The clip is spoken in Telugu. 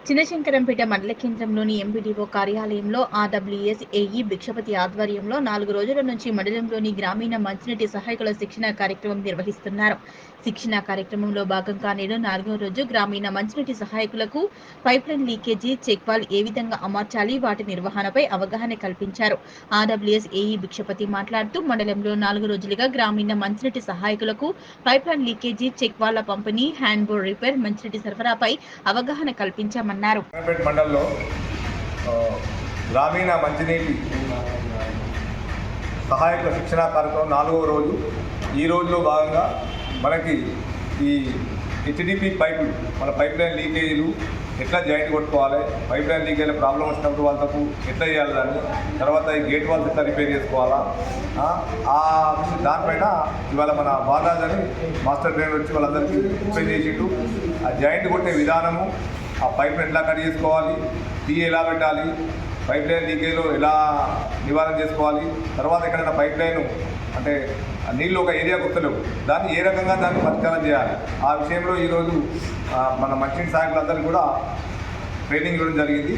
చినశంకరంపేట మండల కేంద్రంలోని ఎంపీడీఓ కార్యాలయంలో ఆర్డబ్ల్యూఎస్ ఏఈ భిక్షపతి ఆధ్వర్యంలో 4 రోజుల నుంచి మండలంలోని గ్రామీణ మంచినీటి సహాయకుల శిక్షణా కార్యక్రమం నిర్వహిస్తున్నారు. శిక్షణా కార్యక్రమంలో భాగంగా నేడు 4వ రోజు గ్రామీణ మంచినీటి సహాయకులకు పైప్లైన్ లీకేజీ, చెక్వాల్ ఏ విధంగా అమర్చాలి, వాటి నిర్వహణపై అవగాహన కల్పించారు. ఆర్డబ్ల్యూఎస్ ఏఈ భిక్షపతి మాట్లాడుతూ మండలంలో 4 రోజులుగా గ్రామీణ మంచినీటి సహాయకులకు పైప్లైన్ లీకేజీ, చెక్వాళ్ల పంపిణీ, హ్యాండ్ బోర్ రిపేర్, మంచినీటి సరఫరాపై అవగాహన కల్పించామన్నారు. మండలంలో గ్రామీణ మంచినీటి సహాయక శిక్షణా కార్యక్రమం 4వ రోజు. ఈ రోజులో భాగంగా మనకి ఈ హెచ్డిపి పైపులు, మన పైప్ లైన్ లీకేజీలు ఎట్లా జాయింట్ కొట్టుకోవాలి, పైప్ లైన్ లీకేజ్ ప్రాబ్లం వచ్చినప్పుడు వాళ్ళకు ఎట్లా చేయాలి, దాన్ని తర్వాత ఈ గేట్ వాల్స్ ఎట్లా రిపేర్ చేసుకోవాలా, దానిపైన ఇవాళ మన బాలరాజ్ అని మాస్టర్ ట్రైనర్ వచ్చి వాళ్ళందరికీ ఎక్స్ప్లెయిన్ చేసిండు. ఆ జాయింట్ కొట్టే విధానము, ఆ పైప్ ఎట్లా కట్ చేసుకోవాలి, టీ ఎలా పెట్టాలి, పైప్ లైన్ లీకేజ్లో ఎలా నివారణ చేసుకోవాలి, తర్వాత ఎక్కడైనా పైప్ లైన్ అంటే నీళ్ళు ఒక ఏరియాకు వస్తలేవు, దాన్ని ఏ రకంగా దాన్ని పరిష్కారం చేయాలి, ఆ విషయంలో ఈరోజు మన మంచినీటి సహాయకులందరికీ కూడా ట్రైనింగ్ ఇవ్వడం జరిగింది.